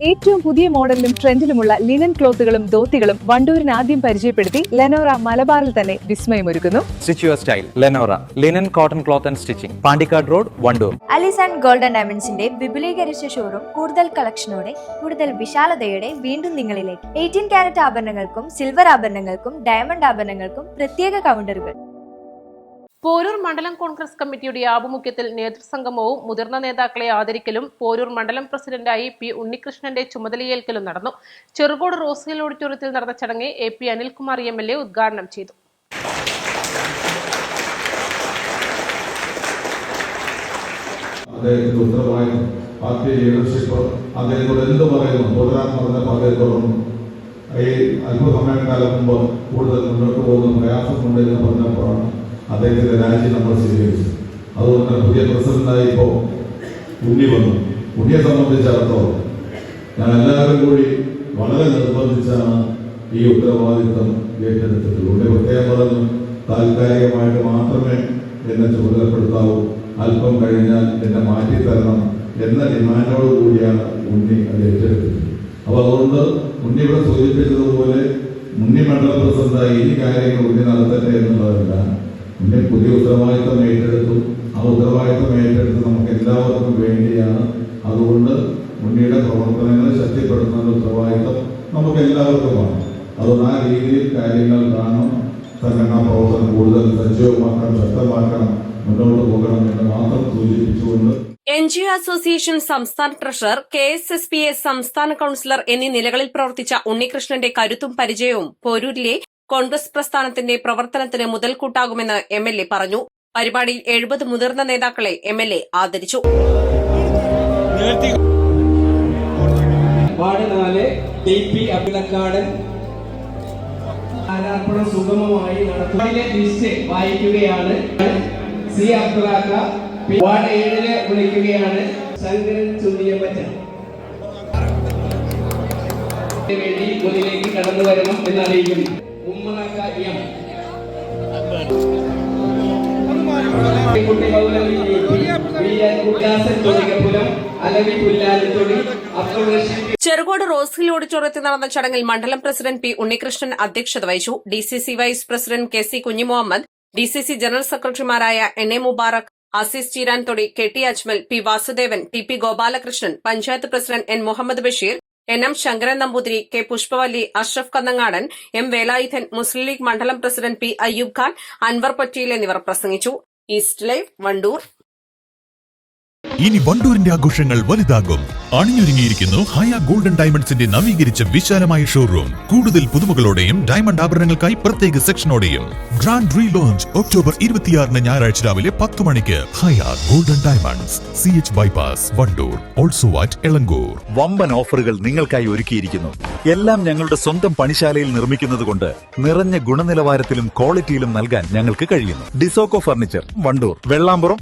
ഏറ്റവും പുതിയ മോഡലിലും ട്രെൻഡിലുമുള്ള ലിനൻ ക്ലോത്തുകളും ധോത്തികളും വണ്ടൂരിന് ആദ്യം പരിചയപ്പെടുത്തി ലെനോറ മലബാറിൽ തന്നെ വിസ്മയമൊരുക്കുന്നു. Stitch your style. Lenora. Linen, cotton cloth and stitching. Pandikad Road, Vandoor. Alis and golden ഡയമണ്ട്സിന്റെ വിപുലീകരിച്ച ഷോറൂം കൂടുതൽ കളക്ഷനോടെ കൂടുതൽ വിശാലതയോടെ വീണ്ടും നിങ്ങളിലേക്ക്. 18 കാരറ്റ് ആഭരണങ്ങൾക്കും സിൽവർ ആഭരണങ്ങൾക്കും ഡയമണ്ട് ആഭരണങ്ങൾക്കും പ്രത്യേക കൗണ്ടറുകൾ. പോരൂർ മണ്ഡലം കോൺഗ്രസ് കമ്മിറ്റിയുടെ ആഭിമുഖ്യത്തിൽ നേതൃസംഗമവും മുതിർന്ന നേതാക്കളെ ആദരിക്കലും പോരൂർ മണ്ഡലം പ്രസിഡന്റായി പി ഉണ്ണികൃഷ്ണന്റെ ചുമതലയേൽക്കലും നടന്നു. ചെറുകോട് റോസ് ഹിൽ ഓഡിറ്റോറിയത്തിൽ നടന്ന ചടങ്ങ് എ.പി. അനിൽകുമാർ എം.എൽ.എ ഉദ്ഘാടനം ചെയ്തു. പാർട്ടി ലീഡർഷിപ്പ് അദ്ദേഹത്തോട് എന്ത് പറയുന്നു തുടരാൻ പറഞ്ഞ അദ്ദേഹത്തോടും ഈ അല്പസമയക്കാലം മുമ്പ് കൂടുതൽ മുന്നോട്ട് പോകുന്ന പ്രയാസമുണ്ട് എന്ന് പറഞ്ഞപ്പോഴാണ് അദ്ദേഹത്തിന്റെ രാജി നമ്മൾ സ്വീകരിച്ചത്. അതുകൊണ്ട് തന്നെ പുതിയ പ്രസിഡന്റായി ഇപ്പോൾ ഉണ്ണി വന്നു. ഉണ്ണിയെ സംബന്ധിച്ചിടത്തോളം ഞാൻ എല്ലാവരും കൂടി വളരെ നിർബന്ധിച്ചാണ് ഈ ഉത്തരവാദിത്വം ഏറ്റെടുത്തത്. ഉണ്ണി പ്രത്യേകം പറഞ്ഞു, താൽക്കാലികമായിട്ട് മാത്രമേ എന്നെ ചുമതലപ്പെടുത്താവൂ, അല്പം കഴിഞ്ഞാൽ എന്നെ മാറ്റിത്തരണം എന്ന ഡിമാൻഡോട് കൂടിയാണ് ഉണ്ണി അത് ഏറ്റെടുത്തത്. അപ്പോൾ അതുകൊണ്ട് ഉണ്ണി ഇവിടെ സൂചിപ്പിച്ചതുപോലെ ഉണ്ണി മണ്ഡലം പ്രസിഡന്റായി ഈ കാര്യങ്ങൾ ഉണ്ണി നടത്തട്ടെ എന്നുള്ളതല്ല, ഉണ്ണി പുതിയ ഉത്തരവാദിത്വം ഏറ്റെടുത്തു. ആ ഉത്തരവാദിത്വം ഏറ്റെടുത്ത് നമുക്ക് എല്ലാവർക്കും വേണ്ടിയാണ്. അതുകൊണ്ട് ഉണ്ണിയുടെ പ്രവർത്തനങ്ങളെ ശക്തിപ്പെടുത്തുന്ന ഉത്തരവാദിത്വം നമുക്ക് എല്ലാവർക്കുമാണ്. അതുകൊണ്ട് ആ രീതിയിൽ കാര്യങ്ങൾ കാണണം. സംഘടനാ പ്രവർത്തനം കൂടുതൽ സജീവമാക്കണം, ശക്തമാക്കണം, മുന്നോട്ട് പോകണം എന്ന് മാത്രം സൂചിപ്പിച്ചുകൊണ്ട് NGO അസോസിയേഷൻ സംസ്ഥാന ട്രഷറർ, KSSPA സംസ്ഥാന കൌൺസിലർ എന്നീ നിലകളിൽ പ്രവർത്തിച്ച ഉണ്ണികൃഷ്ണന്റെ കരുത്തും പരിചയവും പോരൂരിലെ കോൺഗ്രസ് പ്രസ്ഥാനത്തിന്റെ പ്രവർത്തനത്തിന് മുതൽക്കൂട്ടാകുമെന്ന് എം.എൽ.എ പറഞ്ഞു. പരിപാടിയിൽ 70 മുതിർന്ന നേതാക്കളെ എം.എൽ.എ ആദരിച്ചു. സുഗമമായി നടത്തുന്നതിലെ ലിസ്റ്റ് വായിക്കുകയാണ്. സി അബ്ദുറാക്ക വാർഡ് 7 വിളിക്കുകയാണ്. ശങ്കരൻ ചുണ്ടിയപ്പച്ചൻ വേണ്ടി മുന്നിലേക്ക് കടന്നു വരണം എന്നറിയിക്കുന്നു. ഉമ്മറാക്ക എം ചെറുകോട് റോസ് ഹിൽ ഓഡിറ്റോറിയത്തിൽ നടന്ന ചടങ്ങിൽ മണ്ഡലം പ്രസിഡന്റ് പി ഉണ്ണികൃഷ്ണൻ അധ്യക്ഷത വഹിച്ചു. DCC vice president KC Kunhimuhammad, DCC general സെക്രട്ടറിമാരായ NA Mubarak, Aziz Cheeranthodi, KT Ajmal, P Vasudevan, TP Gopalakrishnan, panchayat president N Muhammad Basheer, NM Sankaran Namboothiri, K Pushpavalli, Ashraf Kannangadan, M Velayudhan, Muslim League മണ്ഡലം പ്രസിഡന്റ് P അയ്യൂബ് ഖാൻ, അൻവർ പട്ടീൽ എന്നിവർ പ്രസംഗിച്ചു. East live, Wandoor. ഇനി വണ്ടൂരിന്റെ ആഘോഷങ്ങൾ വലുതാകും. അണിഞ്ഞൊരുങ്ങിയിരിക്കുന്നു ഹയ ഗോൾഡൻ ഡയമണ്ട്സിന്റെ നവീകരിച്ച വിശാലമായ ഷോറൂം. കൂടുതൽ പുതുമകളോടെയും ഡയമണ്ട് ആഭരണങ്ങൾക്കായി പ്രത്യേക സെക്ഷനോടെയും. ഗ്രാൻഡ് റീ ലോഞ്ച് ഒക്ടോബർ 26 ഞായറാഴ്ച രാവിലെ 10 മണിക്ക്. Haya golden diamonds, CH bypass, Wandoor. Also at Elankur. വമ്പൻ ഓഫറുകൾ നിങ്ങൾക്കായി ഒരുക്കിയിരിക്കുന്നു. എല്ലാം ഞങ്ങളുടെ സ്വന്തം പണിശാലയിൽ നിർമ്മിക്കുന്നത് കൊണ്ട് നിറഞ്ഞ ഗുണനിലവാരത്തിലും ക്വാളിറ്റിയിലും നൽകാൻ ഞങ്ങൾക്ക് കഴിയുന്നു. ഡിസോക്കോ ഫർണിച്ചർ, വണ്ടൂർ, വെള്ളാമ്പുറം.